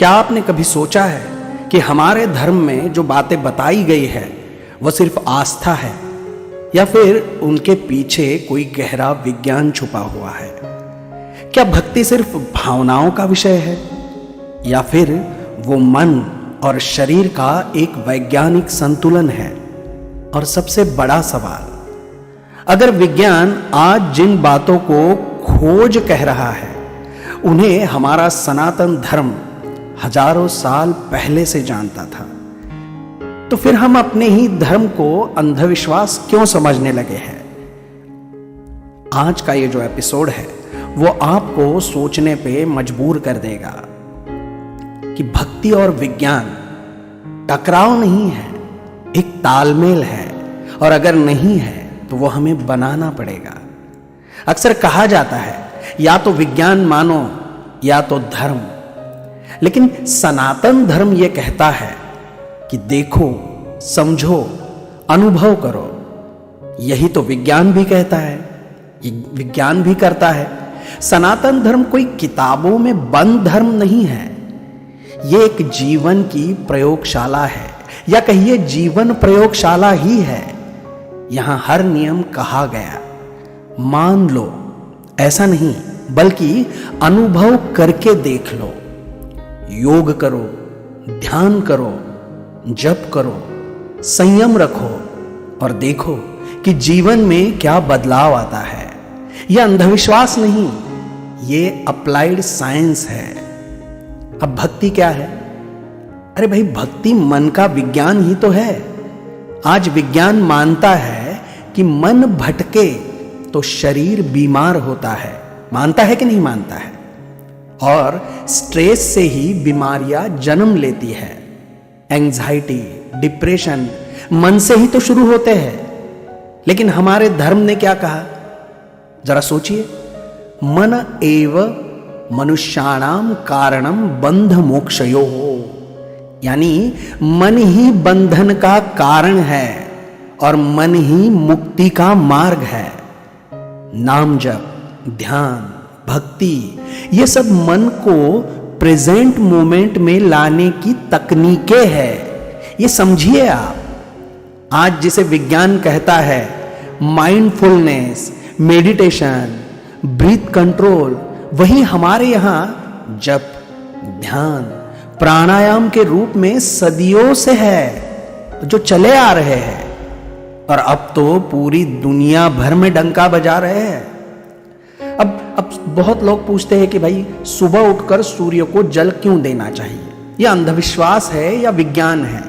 क्या आपने कभी सोचा है कि हमारे धर्म में जो बातें बताई गई है वह सिर्फ आस्था है या फिर उनके पीछे कोई गहरा विज्ञान छुपा हुआ है? क्या भक्ति सिर्फ भावनाओं का विषय है या फिर वो मन और शरीर का एक वैज्ञानिक संतुलन है? और सबसे बड़ा सवाल, अगर विज्ञान आज जिन बातों को खोज कह रहा है उन्हें हमारा सनातन धर्म हजारों साल पहले से जानता था, तो फिर हम अपने ही धर्म को अंधविश्वास क्यों समझने लगे हैं? आज का ये जो एपिसोड है वो आपको सोचने पे मजबूर कर देगा कि भक्ति और विज्ञान टकराव नहीं है, एक तालमेल है, और अगर नहीं है तो वो हमें बनाना पड़ेगा। अक्सर कहा जाता है या तो विज्ञान मानो या तो धर्म, लेकिन सनातन धर्म यह कहता है कि देखो, समझो, अनुभव करो। यही तो विज्ञान भी कहता है, विज्ञान भी करता है। सनातन धर्म कोई किताबों में बंद धर्म नहीं है, ये एक जीवन की प्रयोगशाला है, या कहिए जीवन प्रयोगशाला ही है। यहां हर नियम कहा गया, मान लो, ऐसा नहीं बल्कि अनुभव करके देख लो। योग करो, ध्यान करो, जप करो, संयम रखो और देखो कि जीवन में क्या बदलाव आता है। यह अंधविश्वास नहीं, यह अप्लाइड साइंस है। अब भक्ति क्या है? अरे भाई, भक्ति मन का विज्ञान ही तो है। आज विज्ञान मानता है कि मन भटके तो शरीर बीमार होता है। मानता है कि नहीं मानता है? और स्ट्रेस से ही बीमारियां जन्म लेती है। एंजाइटी, डिप्रेशन मन से ही तो शुरू होते हैं। लेकिन हमारे धर्म ने क्या कहा? जरा सोचिए, मन एव मनुष्याणाम कारणम बंध मोक्षयो, यानी मन ही बंधन का कारण है और मन ही मुक्ति का मार्ग है। नाम जप, ध्यान, भक्ति, ये सब मन को प्रेजेंट मोमेंट में लाने की तकनीकें हैं। ये समझिए आप। आज जिसे विज्ञान कहता है माइंडफुलनेस, मेडिटेशन, ब्रीथ कंट्रोल, वही हमारे यहां जप, ध्यान, प्राणायाम के रूप में सदियों से है, जो चले आ रहे हैं और अब तो पूरी दुनिया भर में डंका बजा रहे हैं। अब बहुत लोग पूछते हैं कि भाई, सुबह उठकर सूर्य को जल क्यों देना चाहिए? यह अंधविश्वास है या विज्ञान है?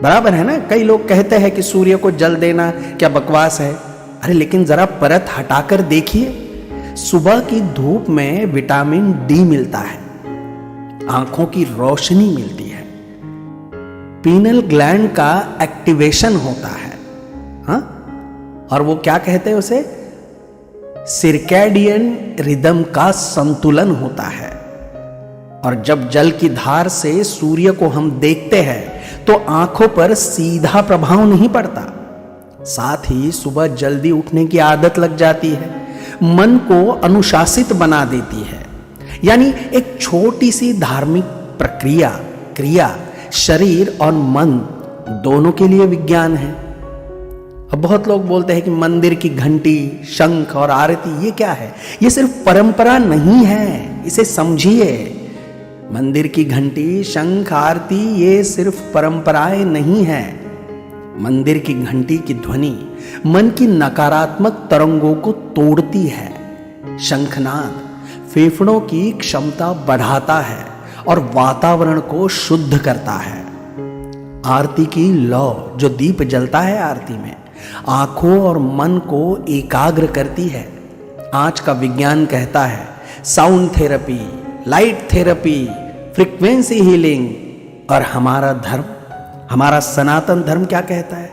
बराबर है ना? कई लोग कहते हैं कि सूर्य को जल देना क्या बकवास है। अरे लेकिन जरा परत हटाकर देखिए, सुबह की धूप में विटामिन डी मिलता है, आंखों की रोशनी मिलती है, पीनल ग्लैंड का एक्टिवेशन होता है, हाँ? और वो क्या कहते हैं उसे? सिरकैडियन रिदम का संतुलन होता है। और जब जल की धार से सूर्य को हम देखते हैं तो आंखों पर सीधा प्रभाव नहीं पड़ता, साथ ही सुबह जल्दी उठने की आदत लग जाती है, मन को अनुशासित बना देती है। यानी एक छोटी सी धार्मिक प्रक्रिया, क्रिया, शरीर और मन दोनों के लिए विज्ञान है। अब बहुत लोग बोलते हैं कि मंदिर की घंटी, शंख और आरती ये क्या है? ये सिर्फ परंपरा नहीं है, इसे समझिए। मंदिर की घंटी, शंख, आरती ये सिर्फ परंपराएं नहीं है। मंदिर की घंटी की ध्वनि मन की नकारात्मक तरंगों को तोड़ती है। शंखनाद फेफड़ों की क्षमता बढ़ाता है और वातावरण को शुद्ध करता है। आरती की लौ, जो दीप जलता है आरती में, आंखों और मन को एकाग्र करती है। आज का विज्ञान कहता है sound therapy, light therapy, frequency healing, और हमारा धर्म, हमारा सनातन धर्म क्या कहता है?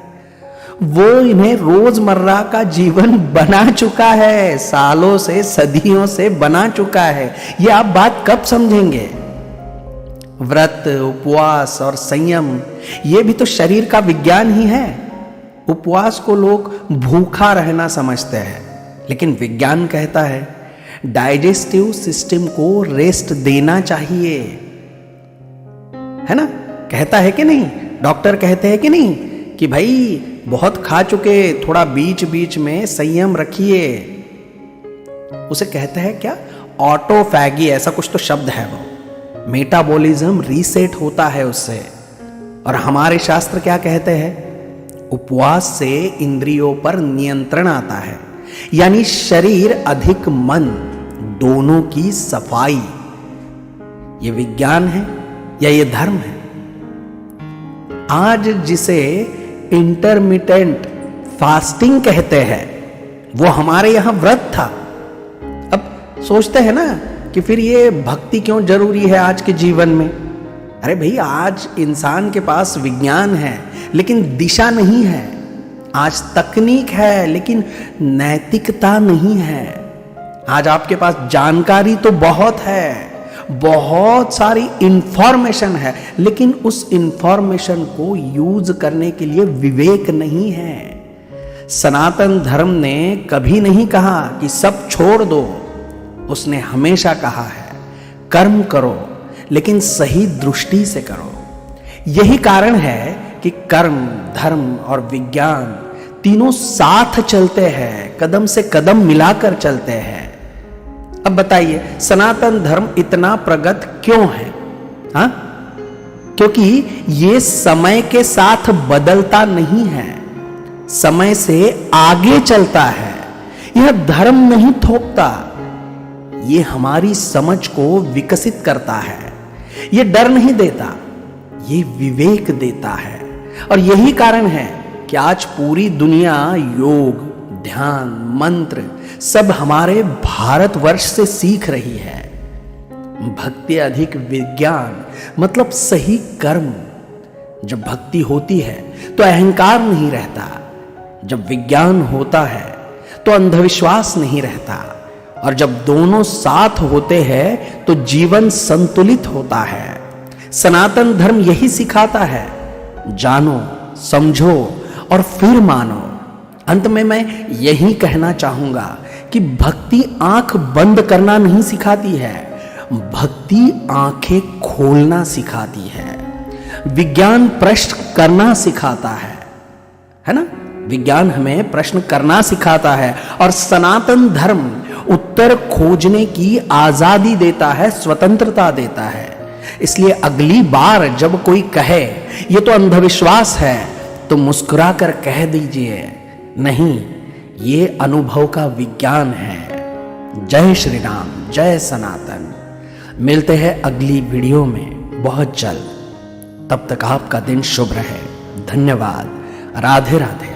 वो इन्हें रोजमर्रा का जीवन बना चुका है, सालों से, सदियों से बना चुका है। ये आप बात कब समझेंगे? व्रत, उपवास और संयम, ये भी तो शरीर का विज्ञान ही है। उपवास को लोग भूखा रहना समझते हैं, लेकिन विज्ञान कहता है डाइजेस्टिव सिस्टम को रेस्ट देना चाहिए, है ना? कहता है कि नहीं? डॉक्टर कहते हैं कि नहीं कि भाई बहुत खा चुके, थोड़ा बीच बीच में संयम रखिए। उसे कहते हैं क्या? ऑटोफैगी, ऐसा कुछ तो शब्द है वो। मेटाबॉलिज्म रीसेट होता है उससे। और हमारे शास्त्र क्या कहते हैं? उपवास से इंद्रियों पर नियंत्रण आता है, यानी शरीर अधिक मन दोनों की सफाई। ये विज्ञान है या ये धर्म है? आज जिसे इंटरमिटेंट फास्टिंग कहते हैं, वो हमारे यहां व्रत था। अब सोचते हैं ना कि फिर ये भक्ति क्यों जरूरी है आज के जीवन में? अरे भाई, आज इंसान के पास विज्ञान है लेकिन दिशा नहीं है। आज तकनीक है लेकिन नैतिकता नहीं है। आज आपके पास जानकारी तो बहुत है, बहुत सारी इंफॉर्मेशन है, लेकिन उस इंफॉर्मेशन को यूज करने के लिए विवेक नहीं है। सनातन धर्म ने कभी नहीं कहा कि सब छोड़ दो। उसने हमेशा कहा है कर्म करो, लेकिन सही दृष्टि से करो। यही कारण है कि कर्म, धर्म और विज्ञान तीनों साथ चलते हैं, कदम से कदम मिलाकर चलते हैं। अब बताइए, सनातन धर्म इतना प्रगत क्यों है? हाँ, क्योंकि ये समय के साथ बदलता नहीं है, समय से आगे चलता है। यह धर्म नहीं थोपता, ये हमारी समझ को विकसित करता है। ये डर नहीं देता, ये विवेक देता है। और यही कारण है कि आज पूरी दुनिया योग, ध्यान, मंत्र सब हमारे भारतवर्ष से सीख रही है। भक्ति अधिक विज्ञान मतलब सही कर्म। जब भक्ति होती है तो अहंकार नहीं रहता, जब विज्ञान होता है तो अंधविश्वास नहीं रहता, और जब दोनों साथ होते हैं तो जीवन संतुलित होता है। सनातन धर्म यही सिखाता है, जानो, समझो और फिर मानो। अंत में मैं यही कहना चाहूंगा कि भक्ति आंख बंद करना नहीं सिखाती है, भक्ति आंखें खोलना सिखाती है। विज्ञान प्रश्न करना सिखाता है ना? विज्ञान हमें प्रश्न करना सिखाता है, और सनातन धर्म उत्तर खोजने की आजादी देता है, स्वतंत्रता देता है। इसलिए अगली बार जब कोई कहे ये तो अंधविश्वास है, तो मुस्कुराकर कह दीजिए नहीं, ये अनुभव का विज्ञान है। जय श्री राम, जय सनातन। मिलते हैं अगली वीडियो में बहुत जल्द। तब तक आपका दिन शुभ रहे। धन्यवाद। राधे राधे।